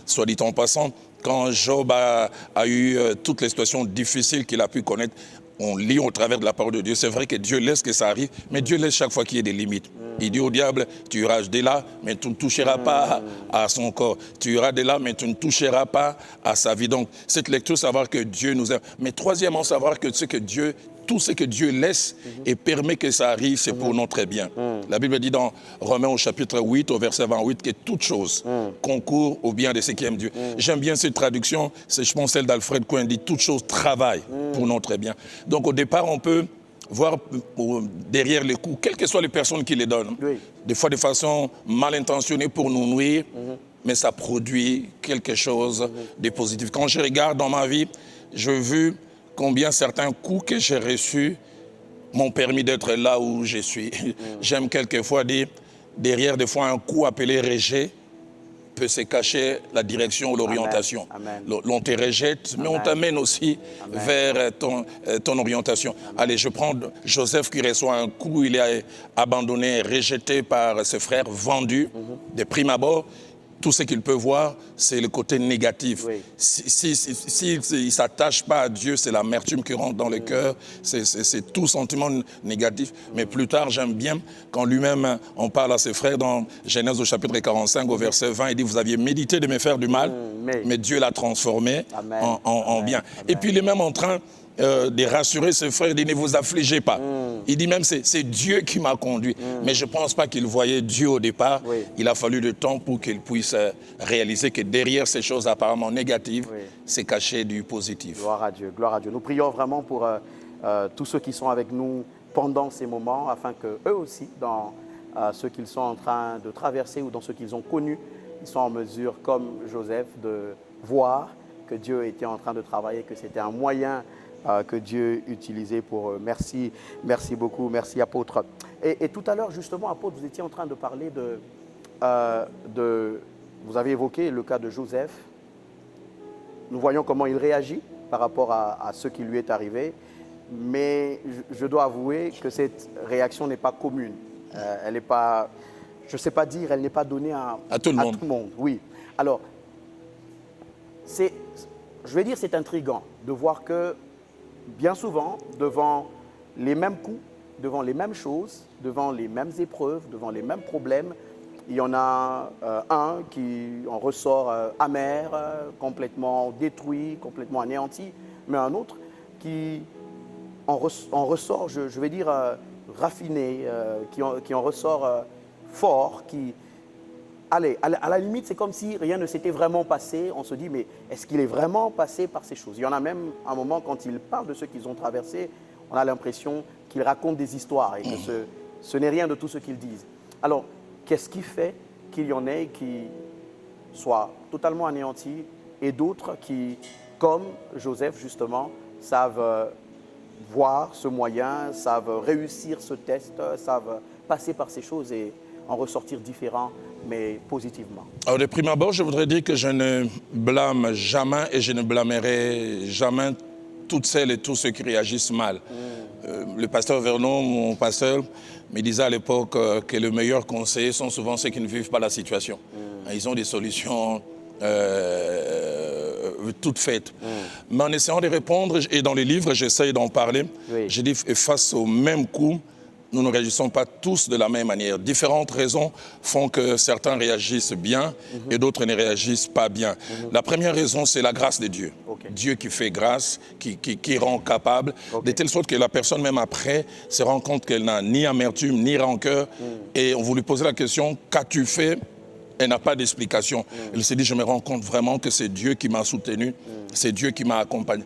Soit dit en passant, quand Job a eu toutes les situations difficiles qu'il a pu connaître, on lit au travers de la parole de Dieu. C'est vrai que Dieu laisse que ça arrive, mais Dieu laisse chaque fois qu'il y ait des limites. Il dit au diable, tu iras de là, mais tu ne toucheras pas à son corps. Tu iras de là, mais tu ne toucheras pas à sa vie. Donc, cette lecture, savoir que Dieu nous aime. Mais troisièmement, savoir que tout ce que Dieu laisse et permet que ça arrive, c'est pour notre bien. La Bible dit dans Romains au chapitre 8, au verset 28, que toute chose concourt au bien de ceux qui aiment Dieu. J'aime bien cette traduction, c'est je pense celle d'Alfred Cohen, dit toute chose travaille pour notre bien. Donc au départ, on peut voir derrière les coups, quelles que soient les personnes qui les donnent, des fois de façon mal intentionnée pour nous nuire, mais ça produit quelque chose de positif. Quand je regarde dans ma vie, je veux combien certains coups que j'ai reçus m'ont permis d'être là où je suis. J'aime quelquefois dire, derrière des fois un coup appelé rejet, peut se cacher la direction ou l'orientation. On te rejette, mais on t'amène aussi vers ton orientation. Allez, je prends Joseph qui reçoit un coup, il est abandonné, rejeté par ses frères, vendu de prime abord. Tout ce qu'il peut voir, c'est le côté négatif. S'il ne s'attache pas à Dieu, c'est l'amertume qui rentre dans le cœur, c'est tout sentiment négatif. Mais plus tard, j'aime bien, quand lui-même, on parle à ses frères dans Genèse au chapitre 45, au verset 20, il dit, vous aviez médité de me faire du mal, mais Dieu l'a transformé en bien. Et puis il est même en train de rassurer ses frères, il dit, ne vous affligez pas. Il dit même, c'est Dieu qui m'a conduit. Mais je ne pense pas qu'il voyait Dieu au départ. Il a fallu du temps pour qu'il puisse réaliser que derrière ces choses apparemment négatives, c'est caché du positif. Gloire à Dieu, gloire à Dieu. Nous prions vraiment pour tous ceux qui sont avec nous pendant ces moments, afin qu'eux aussi, dans ce qu'ils sont en train de traverser ou dans ce qu'ils ont connu, ils sont en mesure, comme Joseph, de voir que Dieu était en train de travailler, que c'était un moyen que Dieu utilisait pour eux. Merci, merci beaucoup, merci apôtre. Et tout à l'heure, justement, apôtre, vous étiez en train de parler vous avez évoqué le cas de Joseph. Nous voyons comment il réagit par rapport à ce qui lui est arrivé. Mais je dois avouer que cette réaction n'est pas commune. Elle n'est pas, je ne sais pas dire, elle n'est pas donnée à tout le monde. Oui. Alors, je vais dire, c'est intriguant de voir que bien souvent, devant les mêmes coups, devant les mêmes choses, devant les mêmes épreuves, devant les mêmes problèmes, il y en a un qui en ressort amer, complètement détruit, complètement anéanti, mais un autre qui en ressort, je vais dire, raffiné, qui en ressort fort, qui... Allez, à la limite, c'est comme si rien ne s'était vraiment passé. On se dit, mais est-ce qu'il est vraiment passé par ces choses? Il y en a même un moment, quand ils parlent de ce qu'ils ont traversé, on a l'impression qu'ils racontent des histoires et que ce n'est rien de tout ce qu'ils disent. Alors, qu'est-ce qui fait qu'il y en ait qui soient totalement anéantis et d'autres qui, comme Joseph justement, savent voir ce moyen, savent réussir ce test, savent passer par ces choses et en ressortir différents, mais positivement? Alors, de prime abord, je voudrais dire que je ne blâme jamais et je ne blâmerai jamais toutes celles et tous ceux qui réagissent mal. Le pasteur Vernon, mon pasteur, me disait à l'époque que les meilleurs conseillers sont souvent ceux qui ne vivent pas la situation. Ils ont des solutions toutes faites. Mais en essayant de répondre, et dans les livres, j'essaye d'en parler, je dis, face au même coup, nous ne réagissons pas tous de la même manière. Différentes raisons font que certains réagissent bien et d'autres ne réagissent pas bien. La première raison, c'est la grâce de Dieu. Dieu qui fait grâce, qui rend capable, de telle sorte que la personne, même après, se rend compte qu'elle n'a ni amertume, ni rancœur. Et on vous lui pose la question, qu'as-tu fait? Elle n'a pas d'explication. Elle s'est dit, je me rends compte vraiment que c'est Dieu qui m'a soutenu, c'est Dieu qui m'a accompagné.